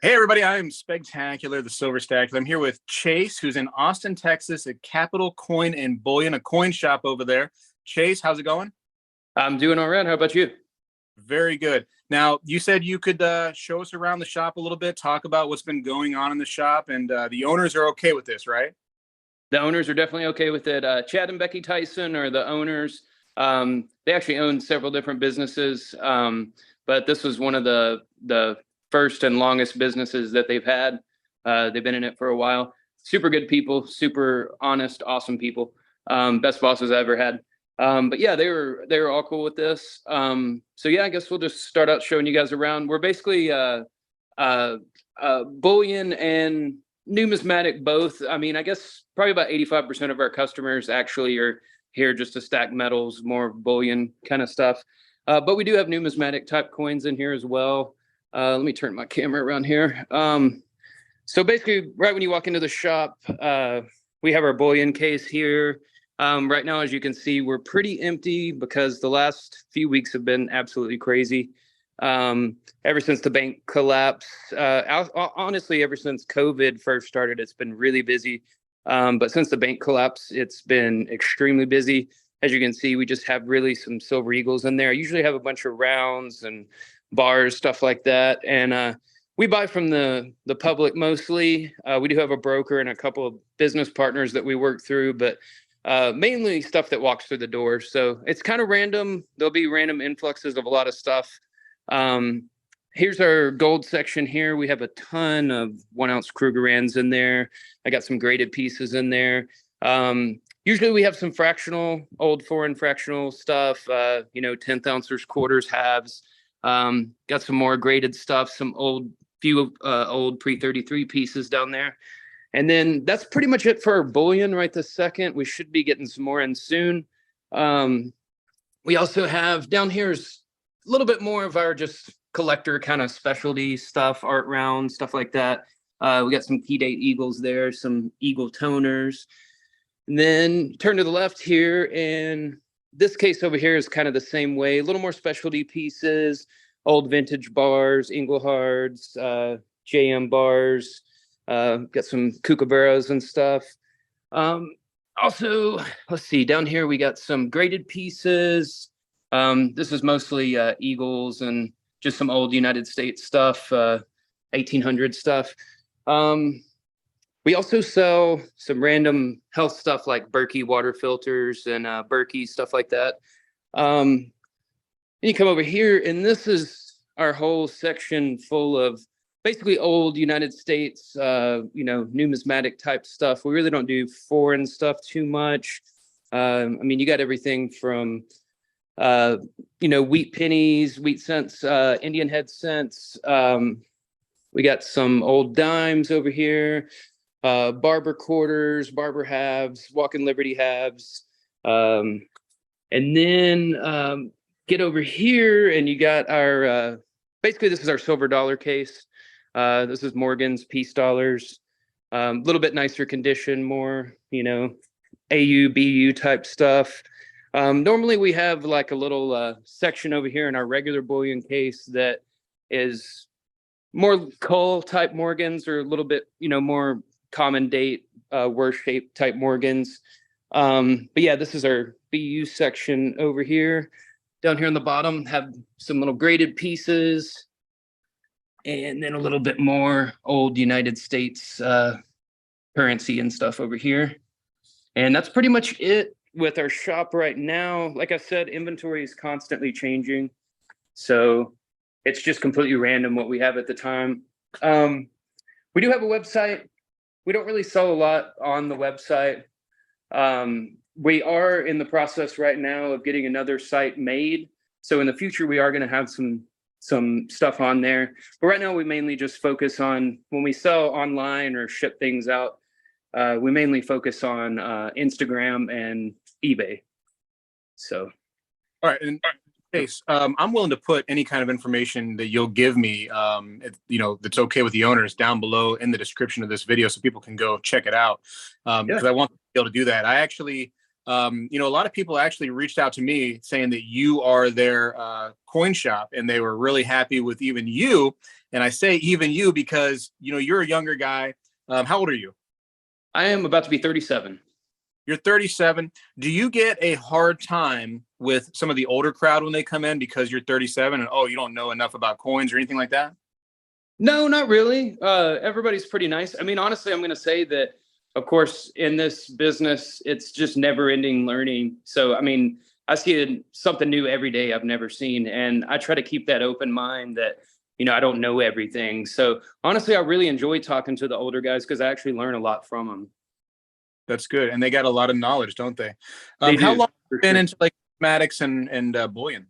Hey everybody, I'm Spegtacular, the Silver Stack. I'm here with Chase, who's in Austin, Texas, at Capital Coin and Bullion, a coin shop over there. Chase, how's it going? I'm doing all right. How about you? Very good. Now, you said you could show us around the shop a little bit, talk about what's been going on in the shop, and the owners are okay with this, right? The owners are definitely okay with it. Chad and Becky Tyson are the owners. They actually own several different businesses, but this was one of the first and longest businesses that they've had. They've been in it for a while. Super good people, super honest, awesome people. Best bosses I ever had. But yeah, they were all cool with this. So yeah, I guess we'll just start out showing you guys around. We're basically bullion and numismatic both. I mean, I guess probably about 85% of our customers actually are here just to stack metals, more bullion kind of stuff. But we do have numismatic type coins in here as well. Let me turn my camera around here. So basically, right when you walk into the shop, we have our bullion case here. Right now, as you can see, we're pretty empty because the last few weeks have been absolutely crazy. Ever since the bank collapse, honestly, ever since COVID first started, it's been really busy. But since the bank collapse, it's been extremely busy. As you can see, we just have really some silver eagles in there. I usually have a bunch of rounds and bars, stuff like that. And we buy from the public mostly. We do have a broker and a couple of business partners that we work through, but mainly stuff that walks through the door. So it's kind of random. There'll be random influxes of a lot of stuff. Here's our gold section here. We have a ton of 1 ounce Krugerrands in there. I got some graded pieces in there. Usually we have some fractional, old foreign fractional stuff, 10th ounces, quarters, halves. Got some more graded stuff, some old pre-33 pieces down there. And then that's pretty much it for our bullion right this second. We should be getting some more in soon. We also have down here is a little bit more of our just collector kind of specialty stuff, art rounds, stuff like that. We got some key date eagles there, some eagle toners. And then turn to the left here, and this case over here is kind of the same way, a little more specialty pieces, old vintage bars, Englehards, JM bars, got some kookaburras and stuff. Also, let's see, down here we got some graded pieces. This is mostly eagles and just some old United States stuff, 1800 stuff. We also sell some random health stuff like Berkey water filters and Berkey stuff like that. And you come over here, and this is our whole section full of basically old United States, numismatic type stuff. We really don't do foreign stuff too much. I mean, you got everything from wheat pennies, wheat cents, Indian head cents. We got some old dimes over here, barber quarters, barber halves, walking Liberty halves. And then get over here, and you got our, basically this is our silver dollar case. This is Morgan's piece dollars, a little bit nicer condition, more, AU, BU type stuff. Normally we have like a little section over here in our regular bullion case that is more cull type Morgans, or a little bit, more common date, worse shape type Morgans. But yeah, this is our BU section over here. Down here on the bottom have some little graded pieces, and then a little bit more old United States currency and stuff over here. And that's pretty much it with our shop right now. Like I said, inventory is constantly changing, so it's just completely random what we have at the time. We do have a website. We don't really sell a lot on the website. We are in the process right now of getting another site made, so in the future we are going to have some stuff on there. But right now we mainly just focus on, when we sell online or ship things out, we mainly focus on Instagram and eBay. So, All right. And Chase, I'm willing to put any kind of information that you'll give me, that's okay with the owners, down below in the description of this video, so people can go check it out. Because I want to be able to do that. I actually You know, a lot of people actually reached out to me saying that you are their coin shop, and they were really happy with even you. And I say even you because, you know, you're a younger guy. How old are you? I am about to be 37. You're 37. Do you get a hard time with some of the older crowd when they come in because you're 37 and, oh, you don't know enough about coins or anything like that? No, not really. Everybody's pretty nice. I mean, honestly, I'm going to say that, of course, in this business, it's just never ending learning. So, I mean, I see something new every day I've never seen. And I try to keep that open mind that, you know, I don't know everything. So honestly, I really enjoy talking to the older guys because I actually learn a lot from them. That's good. And they got a lot of knowledge, don't they? They How do. long have you For been sure. into like mathematics and bullion?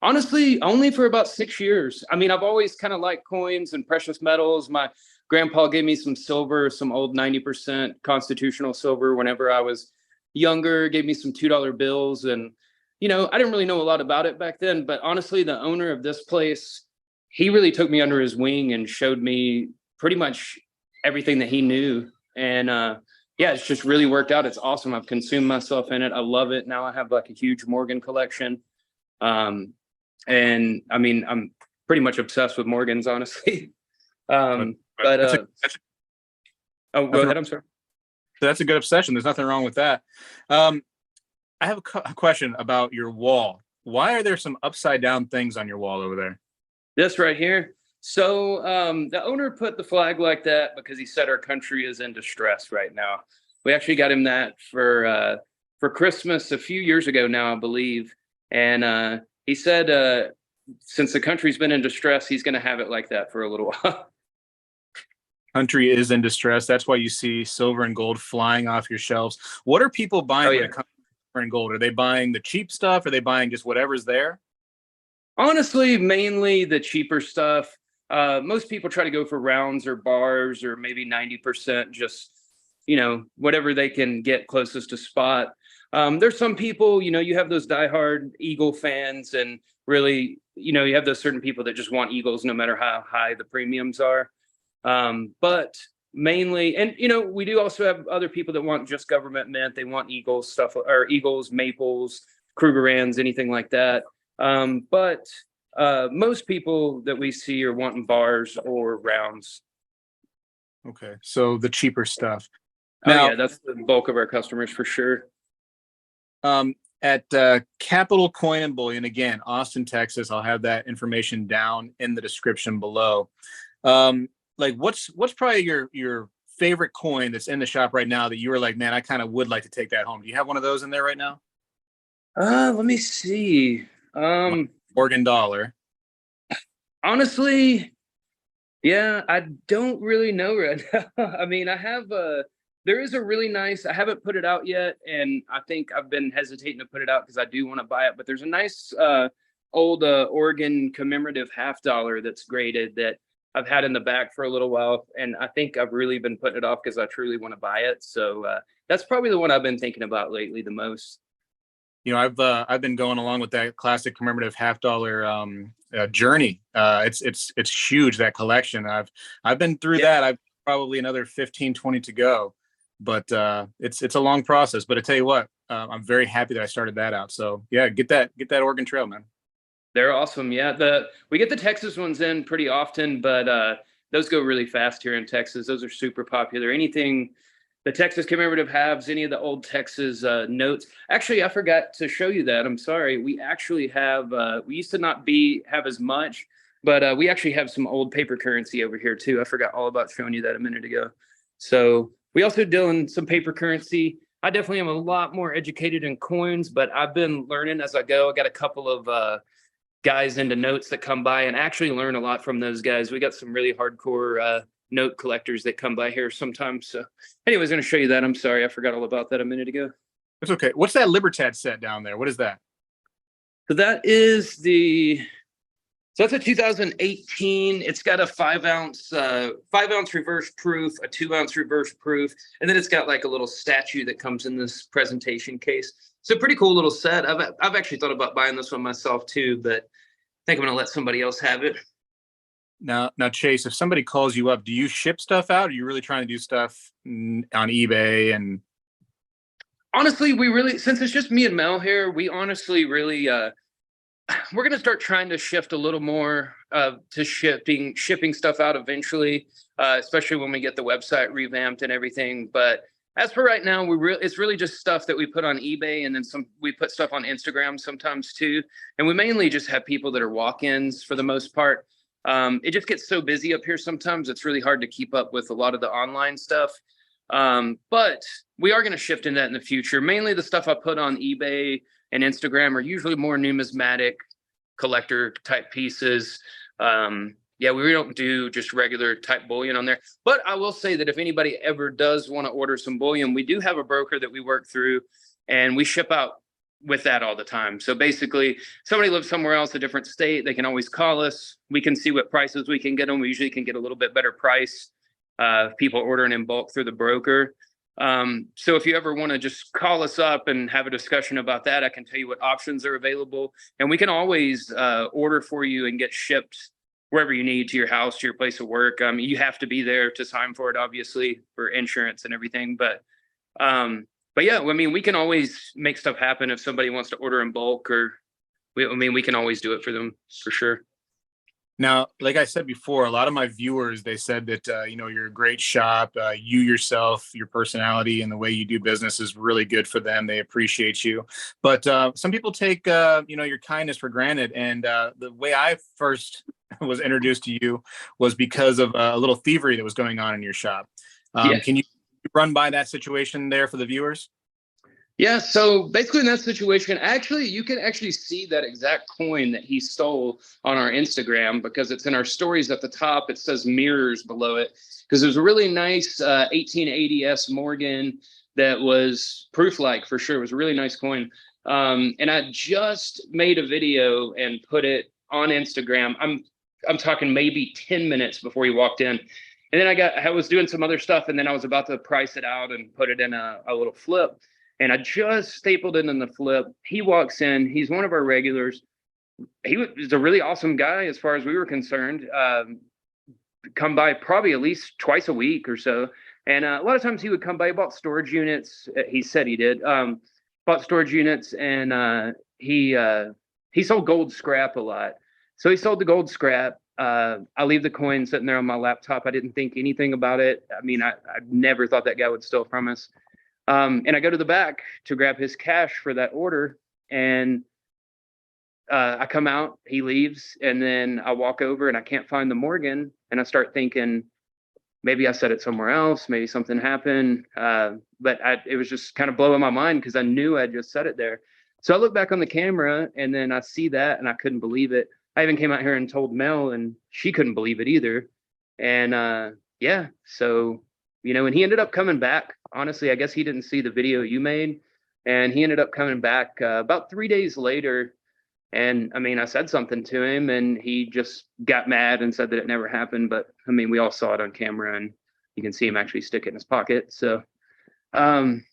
Honestly, only for about 6 years. I mean, I've always kind of liked coins and precious metals. My grandpa gave me some silver, some old 90% constitutional silver whenever I was younger, gave me some $2 bills. And, you know, I didn't really know a lot about it back then. But honestly, the owner of this place, he really took me under his wing and showed me pretty much everything that he knew. And yeah, it's just really worked out. It's awesome. I've consumed myself in it. I love it. Now I have like a huge Morgan collection. Um, and I mean, I'm pretty much obsessed with Morgans, honestly. But oh, go ahead. I'm sorry. That's a good obsession. There's nothing wrong with that. I have a question about your wall. Why are there some upside down things on your wall over there? This right here. So the owner put the flag like that because he said our country is in distress right now. We actually got him that for Christmas a few years ago now, I believe. And he said since the country's been in distress, he's going to have it like that for a little while. Country is in distress. That's why you see silver and gold flying off your shelves. What are people buying when it comes to silver and gold? Are they buying the cheap stuff? Are they buying just whatever's there? Honestly, mainly the cheaper stuff. Most people try to go for rounds or bars or maybe 90%, just, you know, whatever they can get closest to spot. There's some people, you know, you have those diehard Eagle fans, and really, you know, you have those certain people that just want Eagles no matter how high the premiums are. But mainly, and, you know, we do also have other people that want just government mint. They want Eagles stuff, or Eagles, Maples, Krugerrands, anything like that. But most people that we see are wanting bars or rounds. Okay, so the cheaper stuff. Now, yeah, that's the bulk of our customers for sure. At Capital Coin and Bullion, again, Austin, Texas. I'll have that information down in the description below. Like, what's probably your favorite coin that's in the shop right now that you were like, man, I kind of would like to take that home? Do you have one of those in there right now? Let me see. Morgan dollar. Honestly, yeah, I don't really know right now. I mean, I have there is a really nice, I haven't put it out yet, and I think I've been hesitating to put it out because I do want to buy it, but there's a nice old Oregon commemorative $50 that's graded that I've had in the back for a little while, and I think I've really been putting it off because I truly want to buy it. So that's probably the one I've been thinking about lately the most. You know, I've been going along with that classic commemorative $50 journey. It's huge, that collection. I've been through that. I've probably another 15, 20 to go, but it's a long process. But I tell you what, I'm very happy that I started that out. So yeah, get that Oregon Trail, man. They're awesome. Yeah, we get the Texas ones in pretty often, but those go really fast here in Texas. Those are super popular. Anything the Texas commemorative halves, any of the old Texas notes. Actually, I forgot to show you that. I'm sorry. We actually have, we used to not have as much, but we actually have some old paper currency over here too. I forgot all about showing you that a minute ago. So we also deal in some paper currency. I definitely am a lot more educated in coins, but I've been learning as I go. I got a couple of guys into notes that come by and actually learn a lot from those guys. We got some really hardcore note collectors that come by here sometimes. So anyways, I'm going to show you that. I'm sorry, I forgot all about that a minute ago. It's okay. What's that Libertad set down there? What is that? So that's a 2018. It's got a 5-ounce reverse proof, a 2-ounce reverse proof, and then it's got like a little statue that comes in this presentation case. It's a pretty cool little set. I've actually thought about buying this one myself too, but I think I'm going to let somebody else have it. Now, Chase, if somebody calls you up, do you ship stuff out? Or are you really trying to do stuff on eBay? And Honestly, we really, since it's just me and Mel here, we honestly really, we're going to start trying to shift a little more to shipping stuff out eventually, especially when we get the website revamped and everything. But as for right now, it's really just stuff that we put on eBay, and then we put stuff on Instagram sometimes too. And we mainly just have people that are walk-ins for the most part. It just gets so busy up here sometimes, it's really hard to keep up with a lot of the online stuff. But we are going to shift into that in the future. Mainly the stuff I put on eBay and Instagram are usually more numismatic collector type pieces. Yeah, we don't do just regular type bullion on there. But I will say that if anybody ever does want to order some bullion, we do have a broker that we work through, and we ship out with that all the time. So basically, somebody lives somewhere else, a different state, they can always call us. We can see what prices we can get them. We usually can get a little bit better price if people ordering in bulk through the broker. So if you ever want to just call us up and have a discussion about that, I can tell you what options are available, and we can always order for you and get shipped wherever you need, to your house, to your place of work. You have to be there to sign for it, obviously, for insurance and everything. But yeah, I mean, we can always make stuff happen if somebody wants to order in bulk, or we can always do it for them for sure. Now, like I said before, a lot of my viewers, they said that, you're a great shop. You yourself, your personality and the way you do business is really good for them. They appreciate you. But some people take, your kindness for granted. And the way I first was introduced to you was because of a little thievery that was going on in your shop. Yeah. Can you run by that situation there for the viewers? Yeah, so basically in that situation, actually, you can actually see that exact coin that he stole on our Instagram, because it's in our stories at the top. It says mirrors below it, because it was a really nice 1880s Morgan that was proof-like for sure. It was a really nice coin. And I just made a video and put it on Instagram. I'm talking maybe 10 minutes before he walked in. And then I was doing some other stuff, and then I was about to price it out and put it in a little flip. And I just stapled it in the flip. He walks in. He's one of our regulars. He was a really awesome guy as far as we were concerned. Come by probably at least twice a week or so. And a lot of times he would come by, bought storage units. He said he did. Bought storage units, and he sold gold scrap a lot. So he sold the gold scrap. I leave the coin sitting there on my laptop. I didn't think anything about it. I mean, I never thought that guy would steal from us. And I go to the back to grab his cash for that order, and I come out, he leaves, and then I walk over and I can't find the Morgan, and I start thinking maybe I set it somewhere else, maybe something happened, but it was just kind of blowing my mind because I knew I just set it there. So I look back on the camera, and then I see that, and I couldn't believe it. I even came out here and told Mel, and she couldn't believe it either. And yeah, so and he ended up coming back. Honestly, I guess he didn't see the video you made, and he ended up coming back about 3 days later. And I mean, I said something to him, and he just got mad and said that it never happened. But I mean, we all saw it on camera, and you can see him actually stick it in his pocket. So, and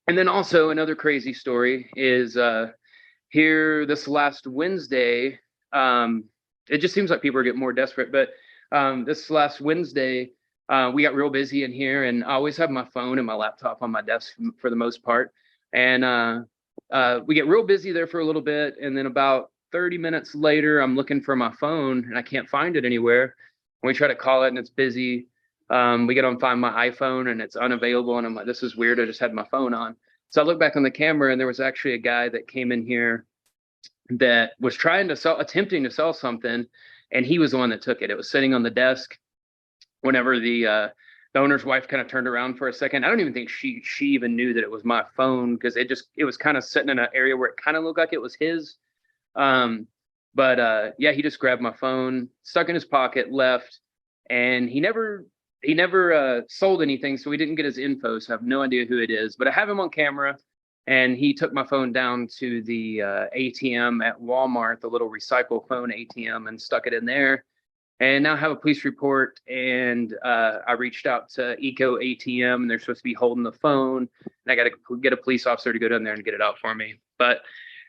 then also another crazy story is here this last Wednesday. It just seems like people are getting more desperate, but this last Wednesday, we got real busy in here, and I always have my phone and my laptop on my desk for the most part. And we get real busy there for a little bit, and then about 30 minutes later, I'm looking for my phone, and I can't find it anywhere. And we try to call it, and it's busy. We get on find my iPhone, and it's unavailable, and I'm like, this is weird. I just had my phone on. So I look back on the camera, and there was actually a guy that came in here that was attempting to sell something, and he was the one that took it. It was sitting on the desk. Whenever the owner's wife kind of turned around for a second, I don't even think she even knew that it was my phone, because it was kind of sitting in an area where it kind of looked like it was his. But yeah, he just grabbed my phone, stuck in his pocket, left, and he never sold anything, so we didn't get his info. So I have no idea who it is, but I have him on camera, and he took my phone down to the ATM at Walmart, the little recycle phone ATM, and stuck it in there. And now I have a police report, and I reached out to Eco ATM, and they're supposed to be holding the phone, and I got to get a police officer to go down there and get it out for me. But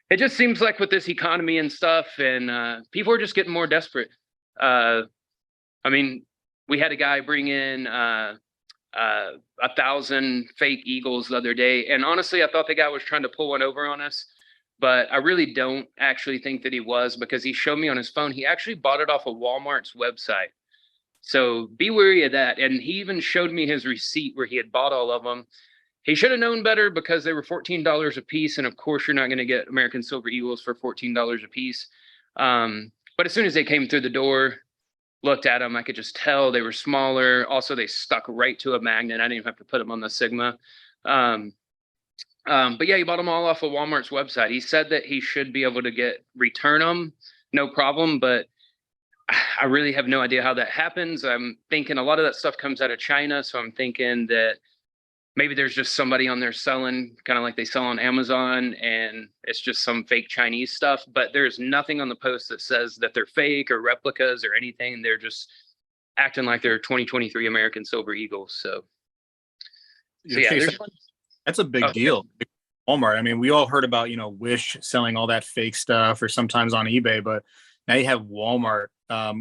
it just seems like with this economy and stuff, and people are just getting more desperate. I mean, we had a guy bring in 1,000 fake eagles the other day. And honestly, I thought the guy was trying to pull one over on us, but I really don't actually think that he was, because he showed me on his phone. He actually bought it off of Walmart's website. So be wary of that. And he even showed me his receipt where he had bought all of them. He should have known better, because they were $14 a piece. And of course, you're not going to get American Silver Eagles for $14 a piece. But as soon as they came through the door, looked at them, I could just tell they were smaller. Also, they stuck right to a magnet. I didn't even have to put them on the Sigma. But yeah, he bought them all off of Walmart's website. He said that he should be able to return them, no problem. But I really have no idea how that happens. I'm thinking a lot of that stuff comes out of China. So I'm thinking that maybe there's just somebody on there selling, kind of like they sell on Amazon, and it's just some fake Chinese stuff. But there's nothing on the post that says that they're fake or replicas or anything. They're just acting like they're 2023 American Silver Eagles. So yeah, that's a big deal. Walmart. I mean, we all heard about, Wish selling all that fake stuff, or sometimes on eBay, but now you have Walmart,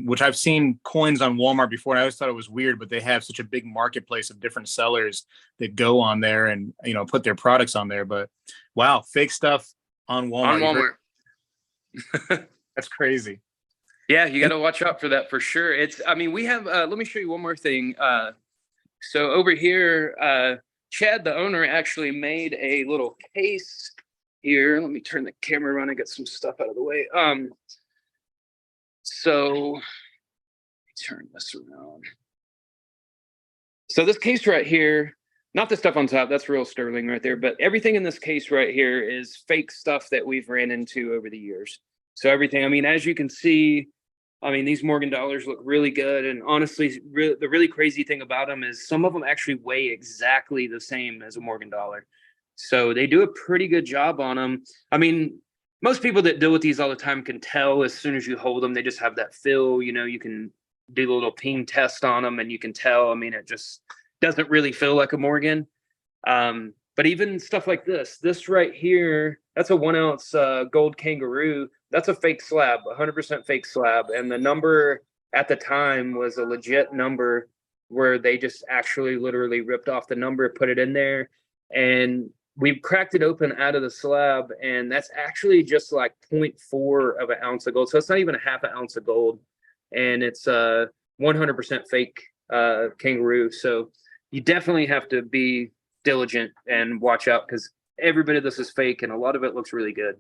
which I've seen coins on Walmart before, and I always thought it was weird, but they have such a big marketplace of different sellers that go on there and, put their products on there. But wow, fake stuff on Walmart. That's crazy. Yeah, you got to watch out for that for sure. We have, let me show you one more thing. So over here, Chad, the owner, actually made a little case here. Let me turn the camera around and get some stuff out of the way. So let me turn this around. So this case right here, not the stuff on top, that's real sterling right there, but everything in this case right here is fake stuff that we've ran into over the years. So everything, as you can see, these Morgan dollars look really good. And honestly, the really crazy thing about them is some of them actually weigh exactly the same as a Morgan dollar. So they do a pretty good job on them. Most people that deal with these all the time can tell as soon as you hold them. They just have that feel, you can do the little ping test on them and you can tell. It just doesn't really feel like a Morgan. But even stuff like this right here, that's a 1 ounce gold kangaroo. That's a fake slab, 100% fake slab. And the number at the time was a legit number where they just actually literally ripped off the number, put it in there. And we cracked it open out of the slab, and that's actually just like 0.4 of an ounce of gold. So it's not even a half an ounce of gold. And it's 100% fake kangaroo. So you definitely have to be diligent and watch out, because every bit of this is fake and a lot of it looks really good.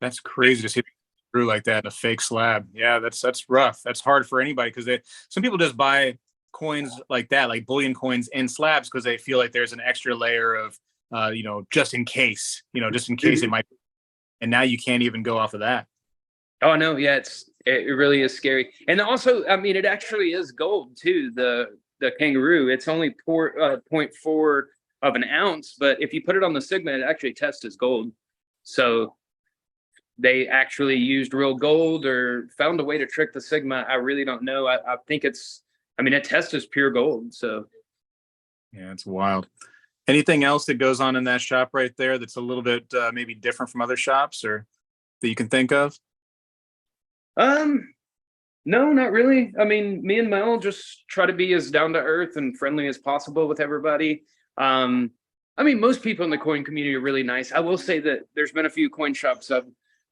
That's crazy to see through like that in a fake slab. Yeah, that's rough. That's hard for anybody, because some people just buy coins like that, like bullion coins in slabs, because they feel like there's an extra layer of just in case, it might. And now you can't even go off of that. Oh no, yeah, it really is scary. And also, it actually is gold too. The kangaroo, it's only 0.4 of an ounce, but if you put it on the Sigma, it actually tests as gold. So they actually used real gold or found a way to trick the Sigma. I really don't know. I think it tests as pure gold. So yeah, it's wild. Anything else that goes on in that shop right there that's a little bit maybe different from other shops, or that you can think of? No, not really. Me and Mel just try to be as down to earth and friendly as possible with everybody. Most people in the coin community are really nice. I will say that there's been a few coin shops I've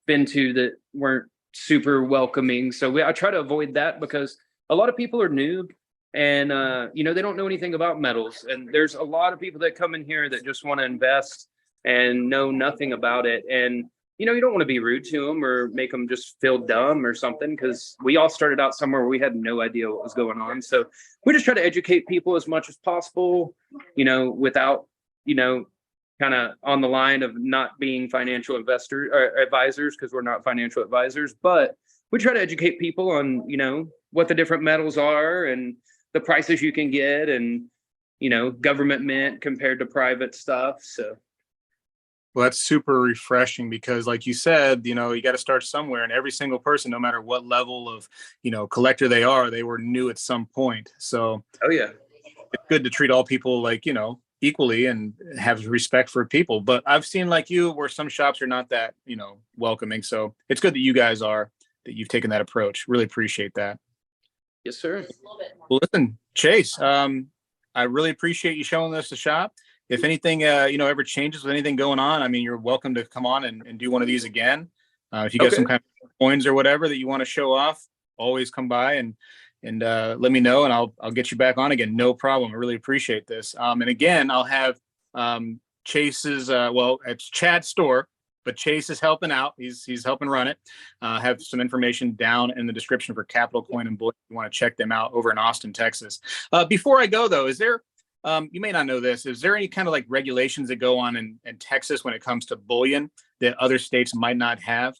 been to that weren't super welcoming. So I try to avoid that, because a lot of people are new and, they don't know anything about metals. And there's a lot of people that come in here that just want to invest and know nothing about it. And, you don't want to be rude to them or make them just feel dumb or something, because we all started out somewhere where we had no idea what was going on. So we just try to educate people as much as possible, without, kind of on the line of not being financial investors or advisors, because we're not financial advisors, but we try to educate people on, what the different metals are and the prices you can get, and, government mint compared to private stuff. So. Well, that's super refreshing, because like you said, you got to start somewhere, and every single person, no matter what level of, collector they are, they were new at some point. So oh yeah, it's good to treat all people like, equally and have respect for people. But I've seen, like you, where some shops are not that, welcoming. So it's good that you guys that you've taken that approach. Really appreciate that. Yes, sir. Well, listen, Chase, I really appreciate you showing us the shop. If anything, ever changes with anything going on, I mean, you're welcome to come on and do one of these again. If you got some Okay. kind of coins or whatever that you want to show off, always come by and let me know, and I'll get you back on again. No problem. I really appreciate this. And again, I'll have Chase's. It's Chad's store, but Chase is helping out. He's helping run it. Have some information down in the description for Capital Coin and Bullion. You want to check them out over in Austin, Texas. Before I go though, is there? You may not know this. Is there any kind of like regulations that go on in Texas when it comes to bullion that other states might not have?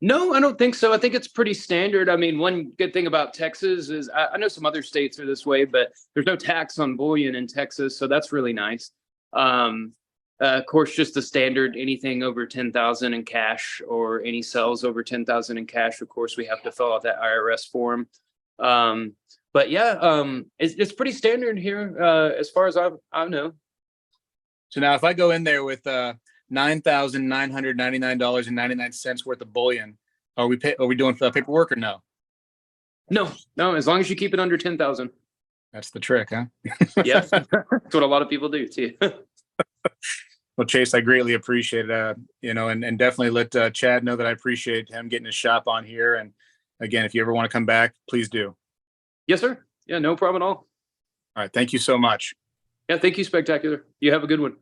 No, I don't think so. I think it's pretty standard. I mean, one good thing about Texas is I know some other states are this way, but there's no tax on bullion in Texas, so that's really nice. Of course, just the standard, anything over 10,000 in cash or any sales over 10,000 in cash. Of course, we have to fill out that IRS form. But yeah, it's pretty standard here as far as I know. So now, if I go in there with $9,999.99 worth of bullion, are we doing paperwork or no? No, as long as you keep it under 10,000. That's the trick, huh? Yes, that's what a lot of people do too. Well, Chase, I greatly appreciate it. And definitely let Chad know that I appreciate him getting his shop on here. And again, if you ever want to come back, please do. Yes, sir. Yeah, no problem at all. All right. Thank you so much. Yeah, thank you, Spegtacular. You have a good one.